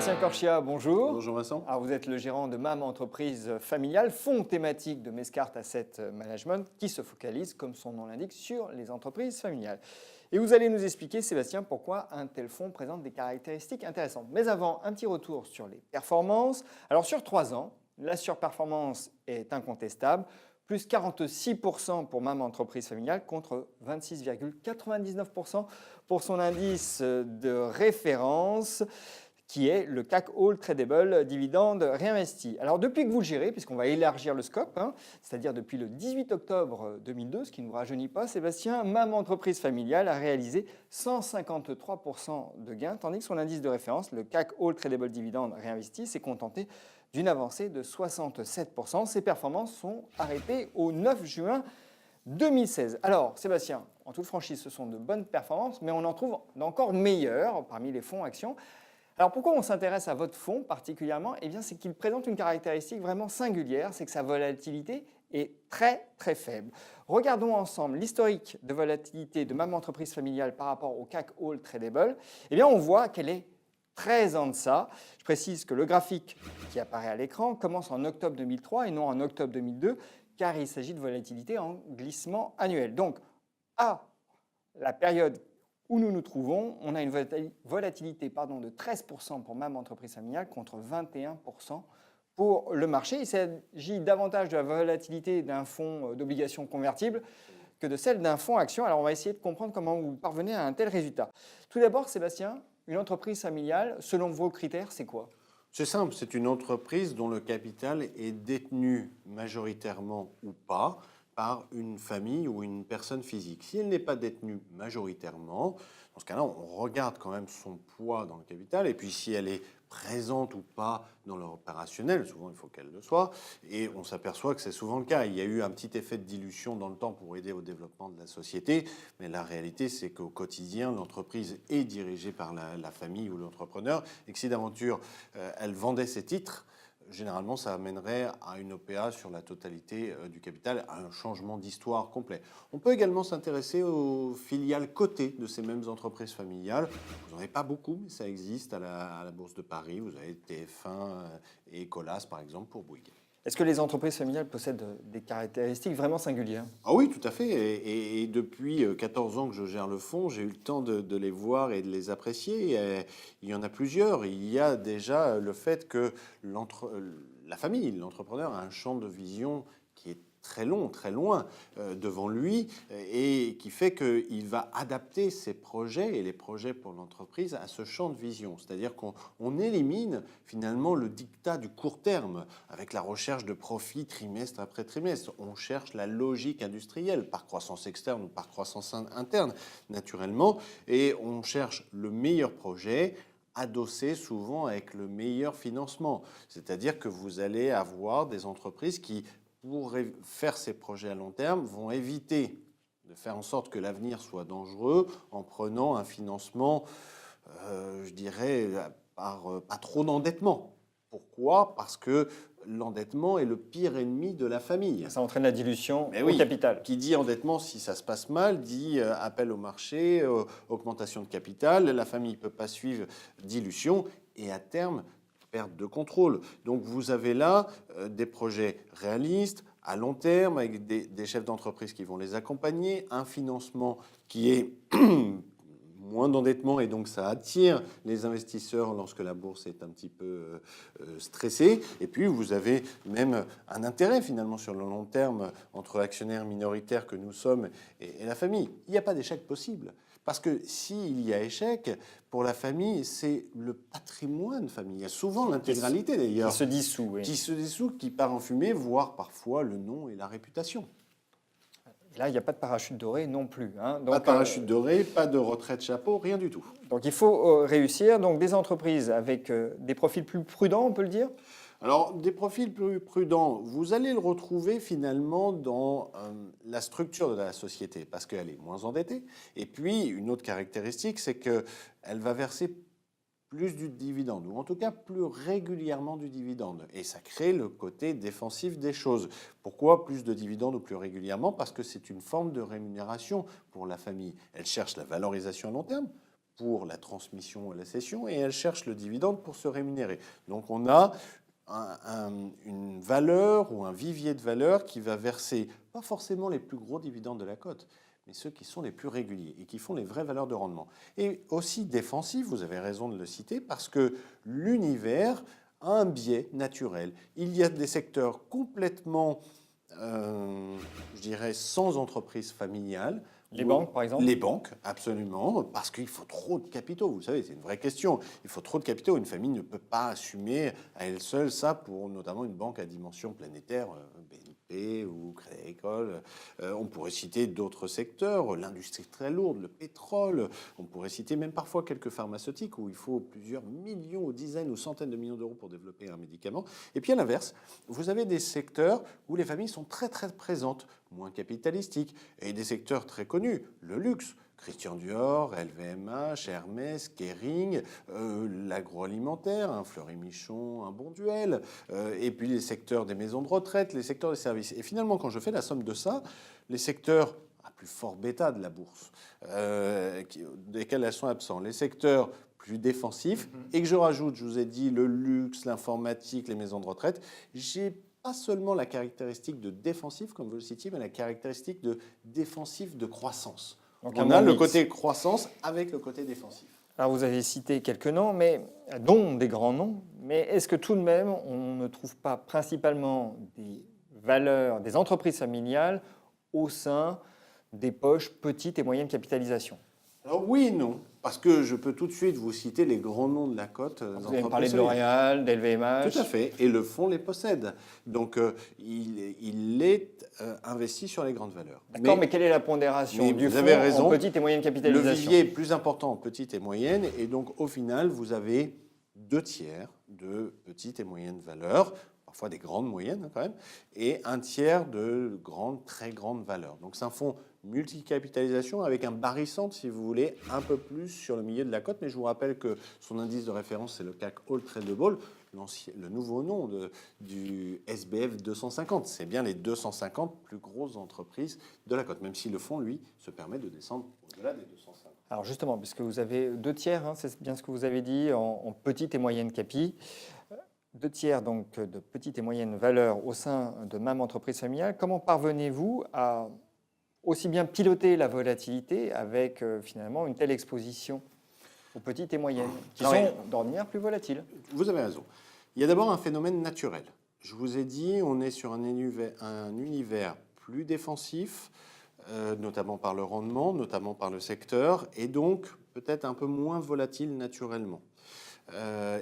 Sébastien Corchia, bonjour. Bonjour Vincent. Alors, vous êtes le gérant de MAM Entreprise Familiale, fonds thématique de Mescart Asset Management qui se focalise, comme son nom l'indique, sur les entreprises familiales. Et vous allez nous expliquer, Sébastien, pourquoi un tel fonds présente des caractéristiques intéressantes. Mais avant, un petit retour sur les performances. Alors sur 3 ans, la surperformance est incontestable. Plus 46% pour MAM Entreprise Familiale contre 26,99% pour son indice de référence qui est le CAC All Tradable Dividende Réinvesti. Alors depuis que vous le gérez, puisqu'on va élargir le scope, c'est-à-dire depuis le 18 octobre 2002, ce qui ne vous rajeunit pas, Sébastien, MAM Entreprise Familiale a réalisé 153% de gains, tandis que son indice de référence, le CAC All Tradable Dividende Réinvesti, s'est contenté d'une avancée de 67%. Ces performances sont arrêtées au 9 juin 2016. Alors, Sébastien, en toute franchise, ce sont de bonnes performances, mais on en trouve d'encore meilleures parmi les fonds actions. Alors, pourquoi on s'intéresse à votre fonds particulièrement? Eh bien, c'est qu'il présente une caractéristique vraiment singulière, c'est que sa volatilité est très, très faible. Regardons ensemble l'historique de volatilité de MAM Entreprise Familiale par rapport au CAC All Tradable. Eh bien, on voit qu'elle est très en deçà. Je précise que le graphique qui apparaît à l'écran commence en octobre 2003 et non en octobre 2002, car il s'agit de volatilité en glissement annuel. Donc, à la période où nous nous trouvons, on a une volatilité de 13% pour MAM Entreprise Familiale contre 21% pour le marché. Il s'agit davantage de la volatilité d'un fonds d'obligations convertibles que de celle d'un fonds action. Alors, on va essayer de comprendre comment vous parvenez à un tel résultat. Tout d'abord, Sébastien, une entreprise familiale, selon vos critères, c'est quoi? C'est simple, c'est une entreprise dont le capital est détenu majoritairement ou pas par une famille ou une personne physique. Si elle n'est pas détenue majoritairement, dans ce cas-là, on regarde quand même son poids dans le capital, et puis si elle est présente ou pas dans l'opérationnel, souvent il faut qu'elle le soit, et on s'aperçoit que c'est souvent le cas. Il y a eu un petit effet de dilution dans le temps pour aider au développement de la société, mais la réalité c'est qu'au quotidien, l'entreprise est dirigée par la famille ou l'entrepreneur, et que si d'aventure elle vendait ses titres, généralement, ça amènerait à une OPA sur la totalité du capital, à un changement d'histoire complet. On peut également s'intéresser aux filiales cotées de ces mêmes entreprises familiales. Vous n'en avez pas beaucoup, mais ça existe à la Bourse de Paris. Vous avez TF1 et Colas, par exemple, pour Bouygues. Est-ce que les entreprises familiales possèdent des caractéristiques vraiment singulières? Ah oui, tout à fait. Et depuis 14 ans que je gère le fonds, j'ai eu le temps de les voir et de les apprécier. Et il y en a plusieurs. Il y a déjà le fait que la famille, l'entrepreneur a un champ de vision qui est très long, très loin devant lui, et qui fait qu'il va adapter ses projets et les projets pour l'entreprise à ce champ de vision. C'est-à-dire qu'on élimine finalement le diktat du court terme avec la recherche de profit trimestre après trimestre. On cherche la logique industrielle par croissance externe ou par croissance interne, naturellement, et on cherche le meilleur projet adossé souvent avec le meilleur financement. C'est-à-dire que vous allez avoir des entreprises qui, pour faire ces projets à long terme, vont éviter de faire en sorte que l'avenir soit dangereux en prenant un financement, je dirais, par pas trop d'endettement. Pourquoi? Parce que l'endettement est le pire ennemi de la famille. Ça entraîne la dilution Mais au oui, capital. qui dit endettement, si ça se passe mal, dit appel au marché, augmentation de capital, la famille ne peut pas suivre, dilution, et à terme, perte de contrôle. Donc vous avez là des projets réalistes, à long terme, avec des chefs d'entreprise qui vont les accompagner, un financement qui est moins d'endettement, et donc ça attire les investisseurs lorsque la bourse est un petit peu stressée. Et puis vous avez même un intérêt finalement sur le long terme entre l'actionnaire minoritaire que nous sommes et la famille. Il n'y a pas d'échec possible. Parce que s'il y a échec, pour la famille, c'est le patrimoine familial, souvent l'intégralité d'ailleurs, Qui se dissout, oui. qui se dissout, qui part en fumée, voire parfois le nom et la réputation. Et là, il n'y a pas de parachute doré non plus. Donc, Pas de parachute doré, pas de retrait de chapeau, rien du tout. Donc il faut réussir. Donc des entreprises avec des profils plus prudents, on peut le dire? Alors, des profils plus prudents, vous allez le retrouver finalement dans la structure de la société, parce qu'elle est moins endettée. Et puis, une autre caractéristique, c'est qu'elle va verser plus du dividende, ou en tout cas plus régulièrement du dividende. Et ça crée le côté défensif des choses. Pourquoi plus de dividendes ou plus régulièrement? Parce que c'est une forme de rémunération pour la famille. Elle cherche la valorisation à long terme, pour la transmission et la cession, et elles cherchent le dividende pour se rémunérer. Donc on a une valeur ou un vivier de valeur qui va verser pas forcément les plus gros dividendes de la cote, mais ceux qui sont les plus réguliers et qui font les vraies valeurs de rendement. Et aussi défensif, vous avez raison de le citer, parce que l'univers a un biais naturel. Il y a des secteurs complètement, je dirais, sans entreprise familiale. Les banques, par exemple? Les banques, absolument, parce qu'il faut trop de capitaux. Vous savez, c'est une vraie question. Il faut trop de capitaux. Une famille ne peut pas assumer à elle seule ça pour notamment une banque à dimension planétaire, BNP ou Crédit Agricole. On pourrait citer d'autres secteurs, l'industrie très lourde, le pétrole. On pourrait citer même parfois quelques pharmaceutiques où il faut plusieurs millions, ou dizaines ou centaines de millions d'euros pour développer un médicament. Et puis à l'inverse, vous avez des secteurs où les familles sont très très présentes, moins capitalistiques, et des secteurs très connus, le luxe, Christian Dior, LVMH, Hermès, Kering, l'agroalimentaire, un Fleury-Michon, un Bonduelle, et puis les secteurs des maisons de retraite, les secteurs des services. Et finalement, quand je fais la somme de ça, les secteurs à plus fort bêta de la bourse, desquels elles sont absents, les secteurs plus défensifs, et que je rajoute, je vous ai dit, le luxe, l'informatique, les maisons de retraite, j'ai pas seulement la caractéristique de défensif, comme vous le citiez, mais la caractéristique de défensif de croissance. Donc on a le côté croissance avec le côté défensif. Alors vous avez cité quelques noms, mais, dont des grands noms, mais est-ce que tout de même on ne trouve pas principalement des valeurs, des entreprises familiales au sein des poches petites et moyennes capitalisation? Alors oui et non, parce que je peux tout de suite vous citer les grands noms de la cote. Vous avez parlé de L'Oréal, d'LVMH. Tout à fait, et le fonds les possède. Donc il est investi sur les grandes valeurs. D'accord, mais quelle est la pondération du vous fonds avez raison, en petite et moyenne capitalisation? Le vivier est plus important en petite et moyenne, et donc au final, vous avez 2/3 de petites et moyennes valeurs, parfois des grandes moyennes quand même, et 1/3 de grandes, très grandes valeurs. Donc c'est un fonds multicapitalisation avec un barycentre, si vous voulez, un peu plus sur le milieu de la cote, mais je vous rappelle que son indice de référence, c'est le CAC All Tradable, le nouveau nom du SBF 250. C'est bien les 250 plus grosses entreprises de la cote, même si le fonds, lui, se permet de descendre au-delà des 250. Alors justement, puisque vous avez 2/3, hein, c'est bien ce que vous avez dit, en petite et moyenne capi, 2/3 donc de petites et moyennes valeurs au sein de même entreprise familiale, comment parvenez-vous à aussi bien piloter la volatilité avec finalement une telle exposition aux petites et moyennes, qui sont d'ordinaire plus volatiles? Vous avez raison. Il y a d'abord un phénomène naturel. Je vous ai dit, on est sur un univers plus défensif, notamment par le rendement, notamment par le secteur, et donc peut-être un peu moins volatile naturellement.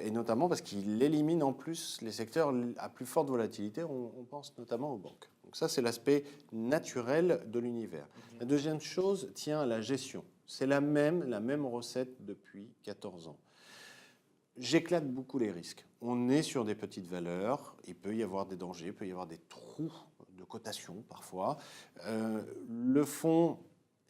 Et notamment parce qu'il élimine en plus les secteurs à plus forte volatilité, on pense notamment aux banques. Donc ça, c'est l'aspect naturel de l'univers. La deuxième chose tient à la gestion. C'est la même recette depuis 14 ans. J'éclate beaucoup les risques. On est sur des petites valeurs, il peut y avoir des dangers, il peut y avoir des trous de cotation parfois. Le fonds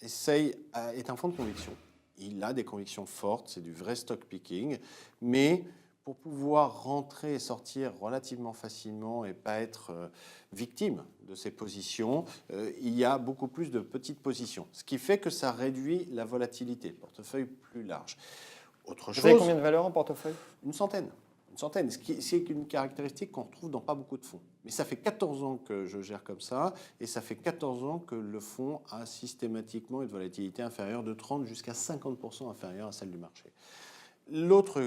est un fonds de conviction. Il a des convictions fortes, c'est du vrai stock picking, mais pour pouvoir rentrer et sortir relativement facilement et pas être victime de ces positions, il y a beaucoup plus de petites positions, ce qui fait que ça réduit la volatilité, portefeuille plus large. Autre chose, vous avez combien de valeurs en portefeuille? Une centaine, c'est une caractéristique qu'on retrouve dans pas beaucoup de fonds. Mais ça fait 14 ans que je gère comme ça, et ça fait 14 ans que le fonds a systématiquement une volatilité inférieure de 30 jusqu'à 50% inférieure à celle du marché. L'autre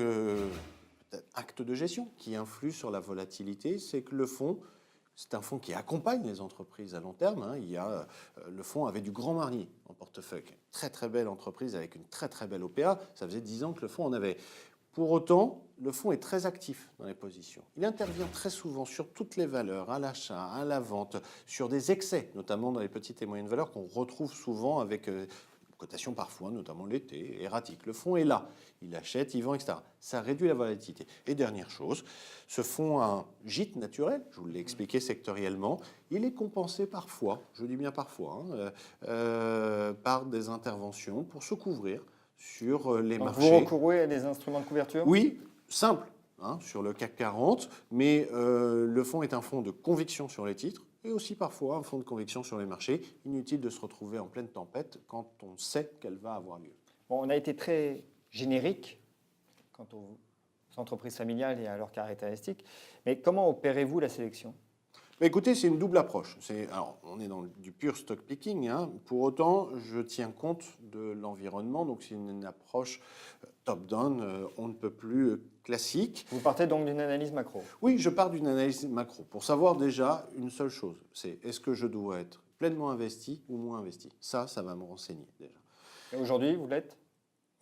acte de gestion qui influe sur la volatilité, c'est que le fonds, c'est un fonds qui accompagne les entreprises à long terme. Le fonds avait du Grand Marnier en portefeuille, très très belle entreprise avec une très très belle OPA. Ça faisait 10 ans que le fonds en avait. Pour autant, le fonds est très actif dans les positions. Il intervient très souvent sur toutes les valeurs, à l'achat, à la vente, sur des excès, notamment dans les petites et moyennes valeurs qu'on retrouve souvent avec cotation parfois, notamment l'été, erratique. Le fonds est là, il achète, il vend, etc. Ça réduit la volatilité. Et dernière chose, ce fonds a un gîte naturel, je vous l'ai expliqué sectoriellement, il est compensé parfois, je dis bien parfois, par des interventions pour se couvrir sur les marchés. Vous recourez à des instruments de couverture? Oui, simple, sur le CAC 40, mais le fonds est un fonds de conviction sur les titres, et aussi parfois un fonds de conviction sur les marchés. Inutile de se retrouver en pleine tempête quand on sait qu'elle va avoir lieu. Bon, on a été très générique quant aux entreprises familiales et à leurs caractéristiques. Mais comment opérez-vous la sélection ? Mais écoutez, c'est une double approche. Alors, on est dans du pur stock picking, hein. Pour autant, je tiens compte de l'environnement. Donc, c'est une approche top-down, on ne peut plus classique. Vous partez donc d'une analyse macro. Oui, je pars d'une analyse macro pour savoir déjà une seule chose. C'est est-ce que je dois être pleinement investi ou moins investi ? Ça va me renseigner déjà. Et aujourd'hui, vous l'êtes ?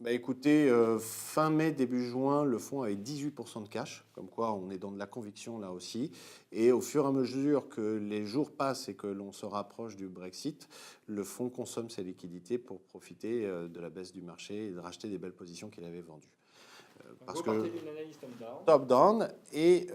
Écoutez, fin mai, début juin, le fonds avait 18% de cash, comme quoi on est dans de la conviction là aussi. Et au fur et à mesure que les jours passent et que l'on se rapproche du Brexit, le fonds consomme ses liquidités pour profiter de la baisse du marché et de racheter des belles positions qu'il avait vendues. Vous partez d'une analyse top-down. Top-down, et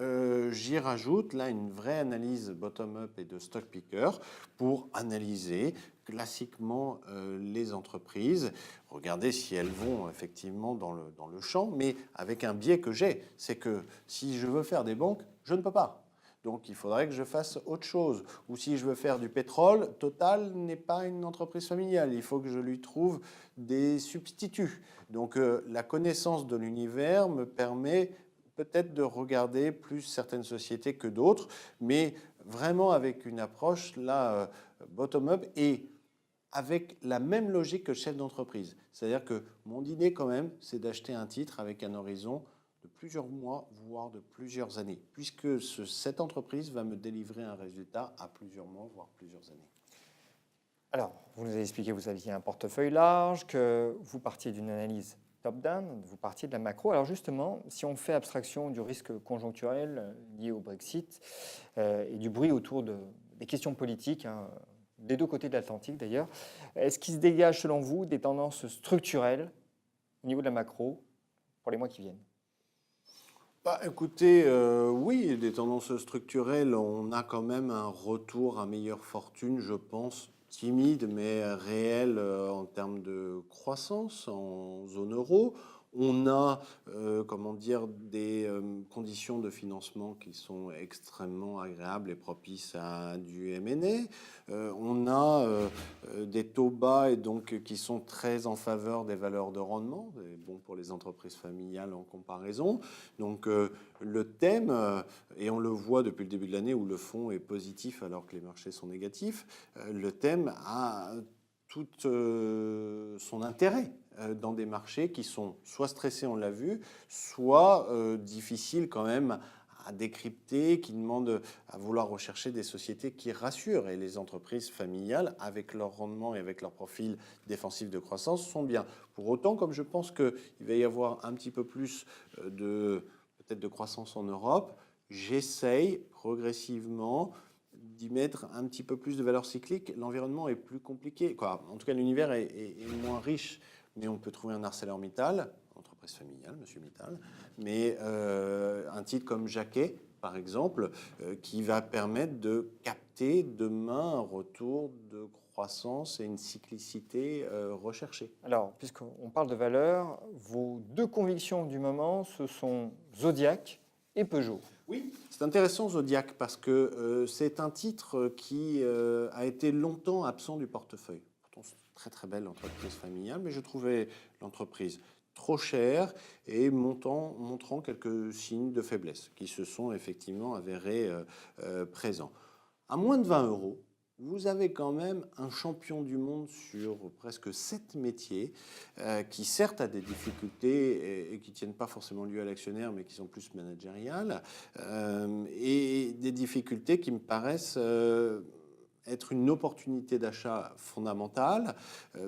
j'y rajoute là une vraie analyse bottom-up et de stock picker pour analyser classiquement les entreprises, regarder si elles vont effectivement dans le champ, mais avec un biais que j'ai, c'est que si je veux faire des banques, je ne peux pas. Donc il faudrait que je fasse autre chose. Ou si je veux faire du pétrole, Total n'est pas une entreprise familiale. Il faut que je lui trouve des substituts. Donc la connaissance de l'univers me permet peut-être de regarder plus certaines sociétés que d'autres, mais vraiment avec une approche là bottom-up et avec la même logique que chef d'entreprise. C'est-à-dire que mon idée quand même, c'est d'acheter un titre avec un horizon de plusieurs mois, voire de plusieurs années, puisque cette entreprise va me délivrer un résultat à plusieurs mois, voire plusieurs années. Alors, vous nous avez expliqué que vous aviez un portefeuille large, que vous partiez d'une analyse top-down, vous partiez de la macro. Alors justement, si on fait abstraction du risque conjoncturel lié au Brexit et du bruit autour des questions politiques, des deux côtés de l'Atlantique d'ailleurs, est-ce qu'il se dégage selon vous des tendances structurelles au niveau de la macro pour les mois qui viennent ? Écoutez, oui, des tendances structurelles, on a quand même un retour à meilleure fortune, je pense, timide mais réel en termes de croissance en zone euro. On a, des conditions de financement qui sont extrêmement agréables et propices à du M&A. On a des taux bas et donc qui sont très en faveur des valeurs de rendement, bon pour les entreprises familiales en comparaison. Donc le thème, et on le voit depuis le début de l'année où le fonds est positif alors que les marchés sont négatifs, le thème a tout son intérêt dans des marchés qui sont soit stressés, on l'a vu, soit difficiles quand même à décrypter, qui demandent à vouloir rechercher des sociétés qui rassurent. Et les entreprises familiales, avec leur rendement et avec leur profil défensif de croissance, sont bien. Pour autant, comme je pense qu'il va y avoir un petit peu plus peut-être de croissance en Europe, j'essaye progressivement d'y mettre un petit peu plus de valeur cyclique. L'environnement est plus compliqué. En tout cas, l'univers est moins riche, mais on peut trouver un ArcelorMittal, entreprise familiale, Monsieur Mittal, mais un titre comme Jacquet, par exemple, qui va permettre de capter demain un retour de croissance et une cyclicité recherchée. Alors, puisqu'on parle de valeur, vos deux convictions du moment, ce sont Zodiac et Peugeot. Oui, c'est intéressant Zodiac parce que c'est un titre qui a été longtemps absent du portefeuille. Pourtant, c'est une très très belle entreprise familiale, mais je trouvais l'entreprise trop chère et montrant quelques signes de faiblesse qui se sont effectivement avérés présents. À moins de 20 euros, vous avez quand même un champion du monde sur presque 7 métiers qui certes a des difficultés et qui ne tiennent pas forcément lieu à l'actionnaire mais qui sont plus managériales et des difficultés qui me paraissent être une opportunité d'achat fondamentale,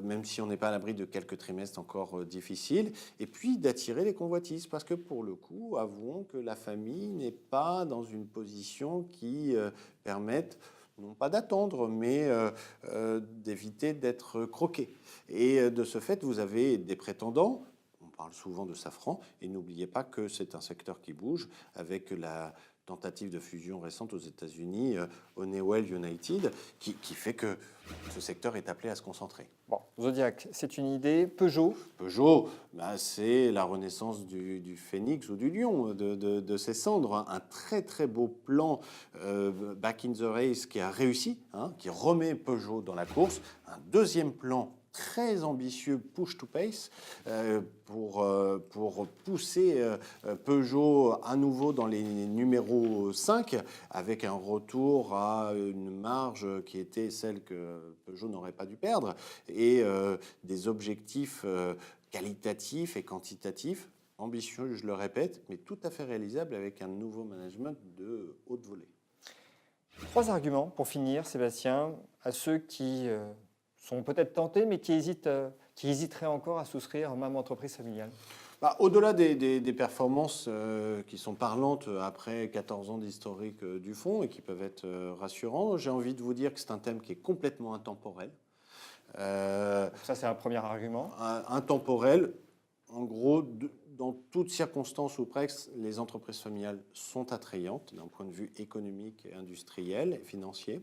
même si on n'est pas à l'abri de quelques trimestres encore difficiles, et puis d'attirer les convoitises, parce que pour le coup, avouons que la famille n'est pas dans une position qui permette non pas d'attendre, mais d'éviter d'être croqué. Et de ce fait, vous avez des prétendants. On parle souvent de Safran, et n'oubliez pas que c'est un secteur qui bouge avec la tentative de fusion récente aux États-Unis, Honeywell United, qui fait que ce secteur est appelé à se concentrer. Bon, Zodiac, c'est une idée. Peugeot, c'est la renaissance du phénix ou du lion, de ses cendres. Un très très beau plan Back in the Race qui a réussi, qui remet Peugeot dans la course. Un deuxième plan très ambitieux push to pace pour pousser Peugeot à nouveau dans les numéros 5 avec un retour à une marge qui était celle que Peugeot n'aurait pas dû perdre et des objectifs qualitatifs et quantitatifs ambitieux, je le répète, mais tout à fait réalisables avec un nouveau management de haute volée. 3 arguments pour finir, Sébastien, à ceux qui sont peut-être tentés, mais qui hésiteraient encore à souscrire même entreprise familiale. Au-delà des performances qui sont parlantes après 14 ans d'historique du fonds et qui peuvent être rassurants, j'ai envie de vous dire que c'est un thème qui est complètement intemporel. Ça, c'est un premier argument. Intemporel, en gros, dans toutes circonstances ou presque, les entreprises familiales sont attrayantes d'un point de vue économique, industriel et financier.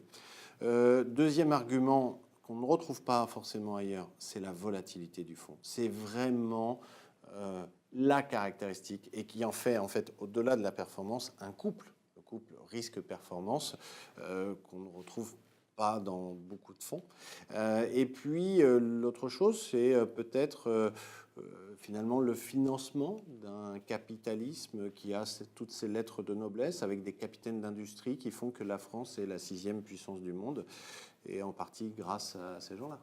Deuxième argument qu'on ne retrouve pas forcément ailleurs, c'est la volatilité du fonds. C'est vraiment la caractéristique et qui en fait, au-delà de la performance, un couple, le couple risque-performance qu'on ne retrouve pas dans beaucoup de fonds. Et puis, l'autre chose, c'est peut-être finalement le financement d'un capitalisme qui a toutes ces lettres de noblesse avec des capitaines d'industrie qui font que la France est la 6e puissance du monde et en partie grâce à ces gens-là.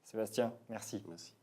Sébastien, merci. Merci.